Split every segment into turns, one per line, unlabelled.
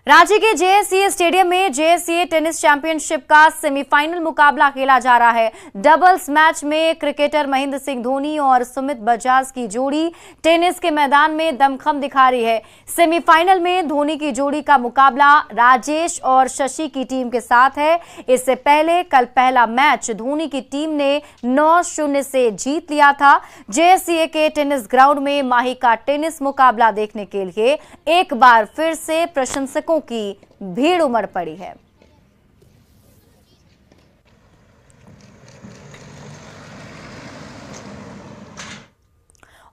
रांची के JSCA stadium में JSCA tennis championship का सेमीफाइनल मुकाबला खेला जा रहा है। डबल्स मैच में क्रिकेटर महेंद्र सिंह धोनी और सुमित बजाज की जोड़ी टेनिस के मैदान में दमखम दिखा रही है। सेमीफाइनल में धोनी की जोड़ी का मुकाबला राजेश और शशि की टीम के साथ है। इससे पहले कल पहला मैच धोनी की टीम ने 9-0 से जीत लिया था। जेएससीए के टेनिस ग्राउंड में माही का टेनिस मुकाबला देखने के लिए एक बार फिर से प्रशंसकों की भीड़ उमड़ पड़ी है।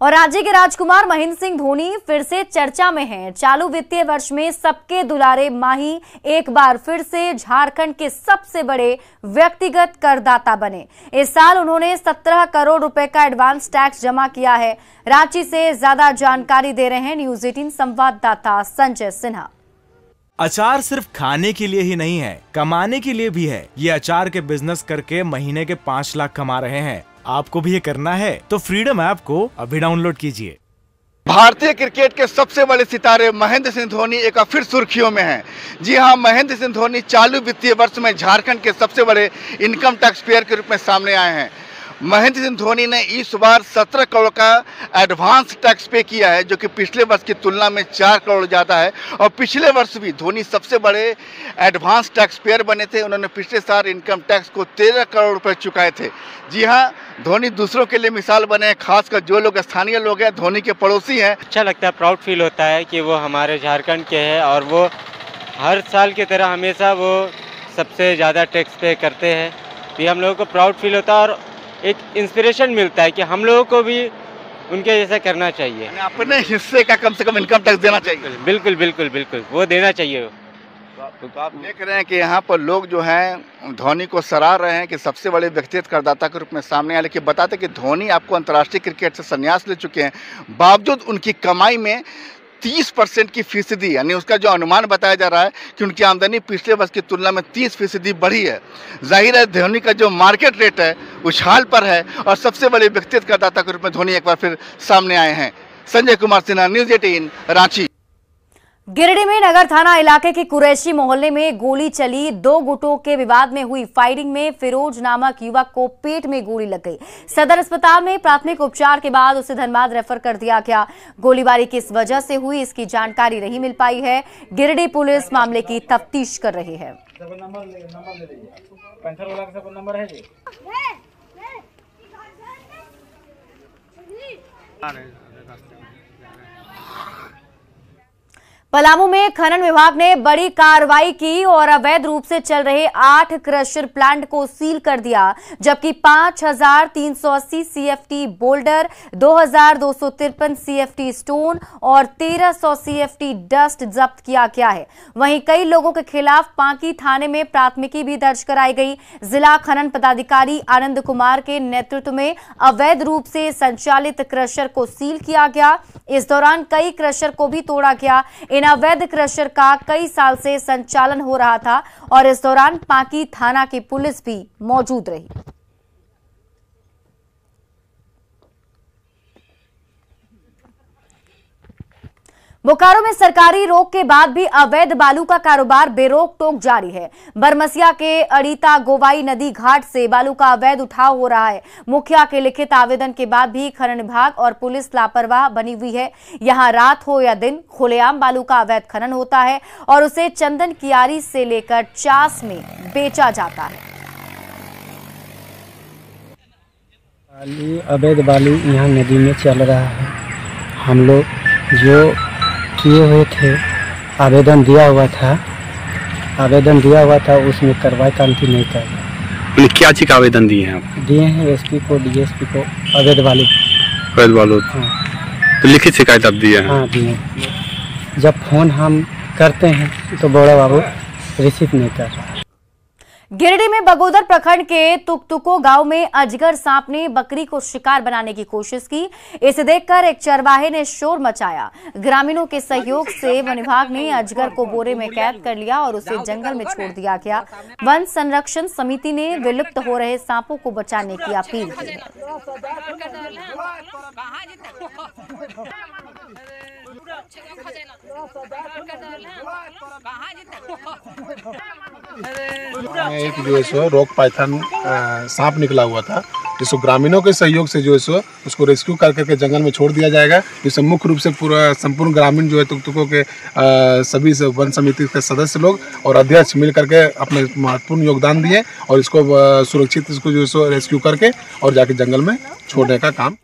और राज्य के राजकुमार महेंद्र सिंह धोनी फिर से चर्चा में हैं। चालू वित्तीय वर्ष में सबके दुलारे माही एक बार फिर से झारखंड के सबसे बड़े व्यक्तिगत करदाता बने। इस साल उन्होंने 17 करोड़ रुपए का एडवांस टैक्स जमा किया है। रांची से ज्यादा जानकारी दे रहे हैं न्यूज 18 संवाददाता संजय सिन्हा।
अचार सिर्फ खाने के लिए ही नहीं है, कमाने के लिए भी है। ये अचार के बिजनेस करके महीने के 5 लाख कमा रहे हैं। आपको भी ये करना है तो फ्रीडम ऐप को अभी डाउनलोड कीजिए।
भारतीय क्रिकेट के सबसे बड़े सितारे महेंद्र सिंह धोनी एक फिर सुर्खियों में हैं। जी हां, महेंद्र सिंह धोनी चालू वित्तीय वर्ष में झारखंड के सबसे बड़े इनकम टैक्स पेयर के रूप में सामने आए हैं। महेंद्र सिंह धोनी ने इस बार 17 करोड़ का एडवांस टैक्स पे किया है, जो कि पिछले वर्ष की तुलना में 4 करोड़ ज़्यादा है। और पिछले वर्ष भी धोनी सबसे बड़े एडवांस टैक्स पेयर बने थे। उन्होंने पिछले साल इनकम टैक्स को 13 करोड़ रुपए चुकाए थे। जी हाँ, धोनी दूसरों के लिए मिसाल बने हैं, खासकर जो लोग स्थानीय लोग हैं, धोनी के पड़ोसी हैं।
अच्छा लगता है, प्राउड फील होता है कि वो हमारे झारखंड के हैं और वो हर साल की तरह हमेशा वो सबसे ज़्यादा टैक्स पे करते हैं। ये हम लोगों को प्राउड फील होता है और एक इंस्पिरेशन मिलता है कि हम लोगों को भी उनके जैसा करना चाहिए।
अपने हिस्से का कम से कम इनकम टैक्स देना चाहिए।
बिल्कुल बिल्कुल बिल्कुल, वो देना चाहिए।
तो आप देख रहे हैं कि यहाँ पर लोग जो हैं धोनी को सराह रहे हैं कि सबसे बड़े व्यक्तिगत करदाता के रूप में सामने आए। लेकिन बताते कि धोनी आपको अंतर्राष्ट्रीय क्रिकेट से संन्यास ले चुके हैं, बावजूद उनकी कमाई में 30% की फीसदी, यानी उसका जो अनुमान बताया जा रहा है कि उनकी आमदनी पिछले वर्ष की तुलना में 30% बढ़ी है। जाहिर है धोनी का जो मार्केट रेट है उछाल पर है और सबसे बड़े व्यक्तिगत करदाता के रूप में धोनी एक बार फिर सामने आए हैं। संजय कुमार सिन्हा, न्यूज 18, रांची।
गिरिडीह में नगर थाना इलाके के कुरैशी मोहल्ले में गोली चली। 2 गुटों के विवाद में हुई फायरिंग में फिरोज नामक युवक को पेट में गोली लग गई। सदर अस्पताल में प्राथमिक उपचार के बाद उसे धनबाद रेफर कर दिया गया। गोलीबारी किस वजह से हुई इसकी जानकारी नहीं मिल पाई है। गिरिडीह पुलिस मामले की तफ्तीश कर रही है। पलामू में खनन विभाग ने बड़ी कार्रवाई की और अवैध रूप से चल रहे 8 क्रशर प्लांट को सील कर दिया, जबकि 5380 सीएफटी बोल्डर, 2253 सीएफटी स्टोन और 1300 सीएफटी डस्ट जब्त किया गया है। वहीं कई लोगों के खिलाफ पांकी थाने में प्राथमिकी भी दर्ज कराई गई। जिला खनन पदाधिकारी आनंद कुमार के नेतृत्व में अवैध रूप से संचालित क्रशर को सील किया गया। इस दौरान कई क्रशर को भी तोड़ा गया। इन अवैध क्रशर का कई साल से संचालन हो रहा था और इस दौरान पांकी थाना की पुलिस भी मौजूद रही। बोकारो में सरकारी रोक के बाद भी अवैध बालू का कारोबार बेरोक टोक जारी है। बरमसिया के अड़ीता गोवाई नदी घाट से बालू का अवैध उठाव हो रहा है। मुखिया के लिखित आवेदन के बाद भी खनन विभाग और पुलिस लापरवाह बनी हुई है। यहां रात हो या दिन खुलेआम बालू का अवैध खनन होता है और उसे चंदन कियारी से लेकर चास में बेचा जाता है।
अवैध बालू यहाँ नदी में चल रहा है। हम लोग जो किए हुए थे, आवेदन दिया हुआ था, उसमें कार्रवाई कानूनी नहीं कर रहा।
क्या चीज का आवेदन दिए हैं आप?
दिए हैं एसपी को, डीएसपी को, अवैध बालू।
हाँ। तो लिखित शिकायत आप दिए हैं?
हाँ दिए। जब फोन हम करते हैं तो बड़ा बाबू रिसीव नहीं कर रहा।
गिरिडीह में बगोदर प्रखंड के तुकतुको गांव में अजगर सांप ने बकरी को शिकार बनाने की कोशिश की। इसे देखकर एक चरवाहे ने शोर मचाया। ग्रामीणों के सहयोग से वन विभाग ने अजगर को बोरे में कैद कर लिया और उसे जंगल में छोड़ दिया गया। वन संरक्षण समिति ने विलुप्त हो रहे सांपों को बचाने की अपील की है।
एक जो है सो रॉक पाइथन सांप निकला हुआ था, जिसको ग्रामीणों के सहयोग से जो है सो उसको रेस्क्यू कर करके जंगल में छोड़ दिया जाएगा। जिससे मुख्य रूप से पूरा संपूर्ण ग्रामीण जो है तुकतुकों के सभी वन समिति के सदस्य लोग और अध्यक्ष मिल करके अपने महत्वपूर्ण योगदान दिए और इसको सुरक्षित इसको जो है सो रेस्क्यू करके और जाके जंगल में छोड़ने का काम